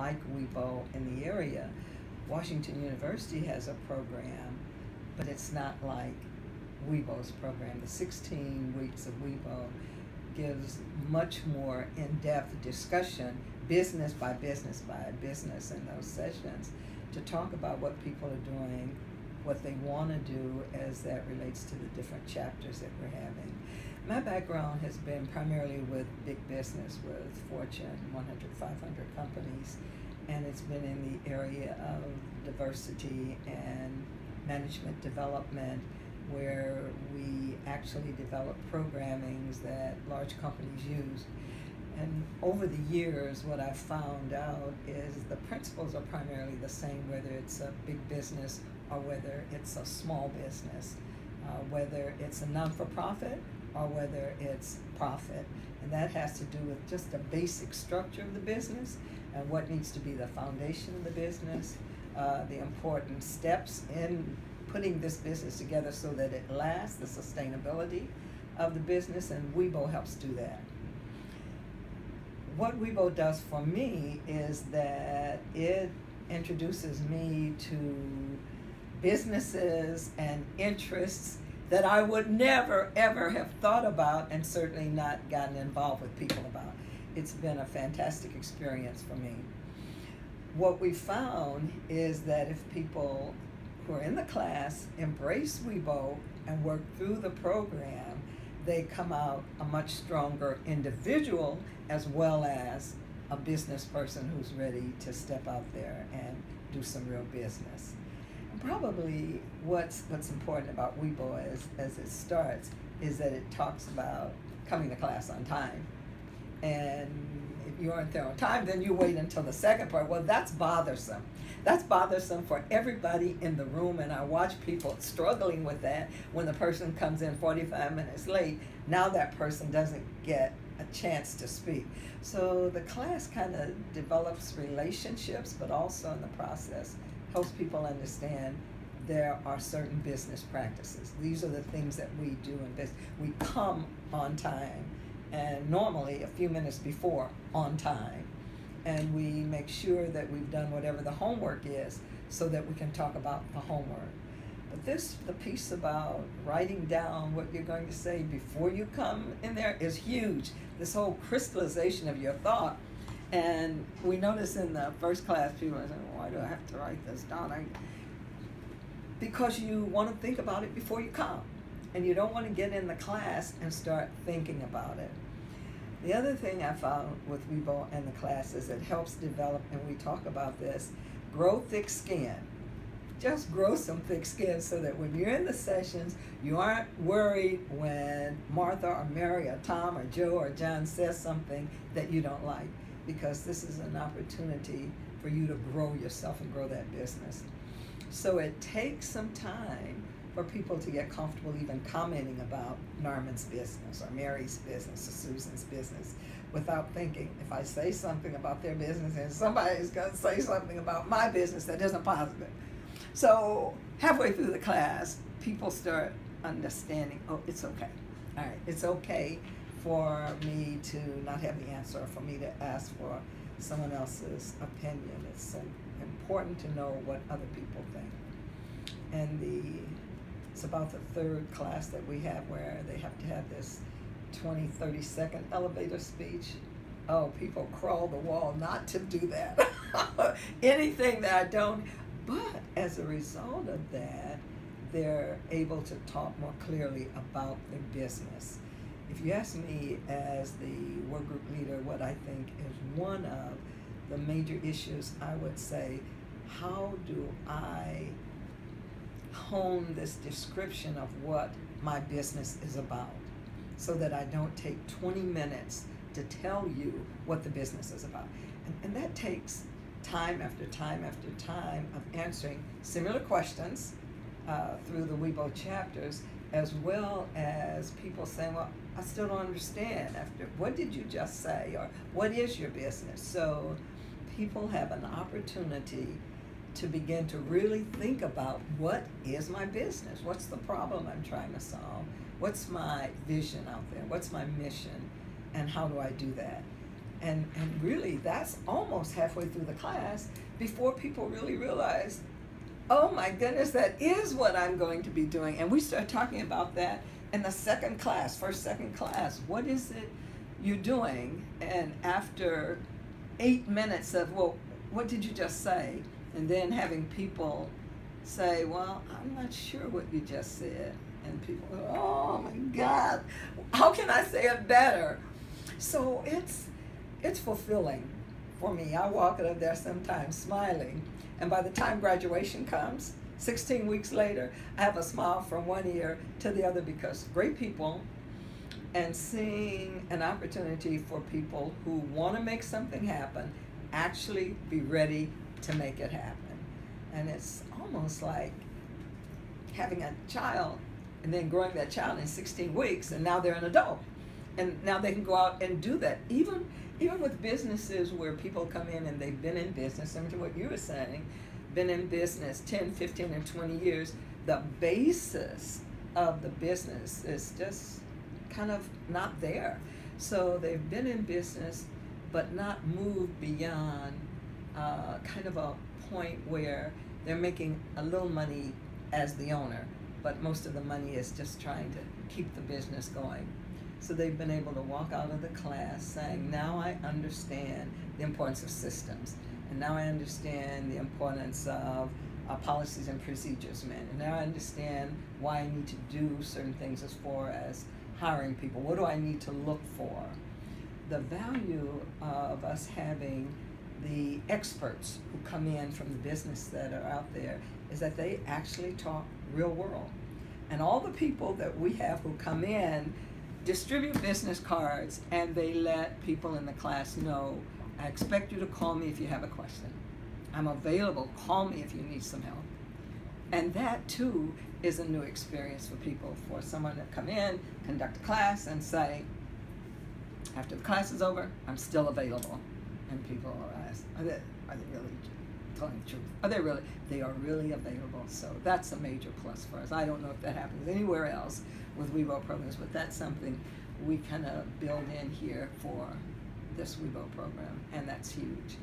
like WeBo in the area. Washington University has a program, but it's not like WeBo's program. The 16 weeks of WeBo gives much more in-depth discussion, business by business by business, in those sessions to talk about what people are doing, what they want to do as that relates to the different chapters that we're having. My background has been primarily with big business, with Fortune 100, 500 companies, and it's been in the area of diversity and management development, where we actually develop programmings that large companies use. And over the years, what I've found out is the principles are primarily the same, whether it's a big business or whether it's a small business, whether it's a non-for-profit or whether it's profit. And that has to do with just the basic structure of the business and what needs to be the foundation of the business, the important steps in putting this business together so that it lasts, the sustainability of the business, and WeBo helps do that. What WeBo does for me is that it introduces me to businesses and interests that I would never, ever have thought about, and certainly not gotten involved with people about. It's been a fantastic experience for me. What we found is that if people who are in the class embrace WeBo and work through the program, they come out a much stronger individual as well as a business person who's ready to step out there and do some real business. And probably what's important about WeBo as it starts is that it talks about coming to class on time. And if you aren't there on time, then you wait until the second part. Well, that's bothersome. That's bothersome for everybody in the room, and I watch people struggling with that when the person comes in 45 minutes late. Now that person doesn't get a chance to speak. So the class kind of develops relationships, but also in the process helps people understand there are certain business practices. These are the things that we do in business. We come on time, and normally a few minutes before on time. And we make sure that we've done whatever the homework is so that we can talk about the homework. But the piece about writing down what you're going to say before you come in there is huge. This whole crystallization of your thought. And we notice in the first class, people are saying, why do I have to write this down? Because you want to think about it before you come. And you don't want to get in the class and start thinking about it. The other thing I found with WeBo and the class is it helps develop, and we talk about this, grow thick skin. Just grow some thick skin so that when you're in the sessions, you aren't worried when Martha or Mary or Tom or Joe or John says something that you don't like, because this is an opportunity for you to grow yourself and grow that business. So it takes some time for people to get comfortable even commenting about Norman's business or Mary's business or Susan's business without thinking, if I say something about their business and somebody's going to say something about my business that isn't positive. So halfway through the class, people start understanding, oh, it's okay. All right, it's okay for me to not have the answer, or for me to ask for someone else's opinion. It's important to know what other people think. And it's about the third class that we have where they have to have this 20, 30-second elevator speech. Oh, people crawl the wall not to do that. Anything that I don't. But as a result of that, they're able to talk more clearly about their business. If you ask me as the work group leader, what I think is one of the major issues, I would say, how do I hone this description of what my business is about so that I don't take 20 minutes to tell you what the business is about. And that takes time after time after time of answering similar questions through the WeBo chapters, as well as people saying, well, I still don't understand. After, what did you just say? Or what is your business? So people have an opportunity to begin to really think about, what is my business? What's the problem I'm trying to solve? What's my vision out there? What's my mission? And how do I do that? And really, that's almost halfway through the class before people really realize, oh my goodness, that is what I'm going to be doing. And we start talking about that in the second class, second class. What is it you're doing? And after 8 minutes of, well, what did you just say? And then having people say, well, I'm not sure what you just said. And people go, oh my God, how can I say it better? So it's fulfilling for me. I walk out of there sometimes smiling. And by the time graduation comes, 16 weeks later, I have a smile from one ear to the other because great people, and seeing an opportunity for people who want to make something happen actually be ready to make it happen. And it's almost like having a child and then growing that child in 16 weeks, and now they're an adult. And now they can go out and do that. Even with businesses where people come in and they've been in business, similar to what you were saying, been in business 10, 15, and 20 years, the basis of the business is just kind of not there. So they've been in business, but not moved beyond kind of a point where they're making a little money as the owner, but most of the money is just trying to keep the business going. So they've been able to walk out of the class saying, now I understand the importance of systems, and now I understand the importance of policies and procedures, man, and now I understand why I need to do certain things as far as hiring people. What do I need to look for? The value of us having the experts who come in from the business that are out there is that they actually talk real world. And all the people that we have who come in distribute business cards, and they let people in the class know, I expect you to call me if you have a question. I'm available. Call me if you need some help. And that too is a new experience for people, for someone to come in, conduct a class, and say, after the class is over, I'm still available. And people are asked, are they really telling the truth? Are they really? They are really available. So that's a major plus for us. I don't know if that happens anywhere else with WeVo programs, but that's something we kind of build in here for this WeVo program, and that's huge.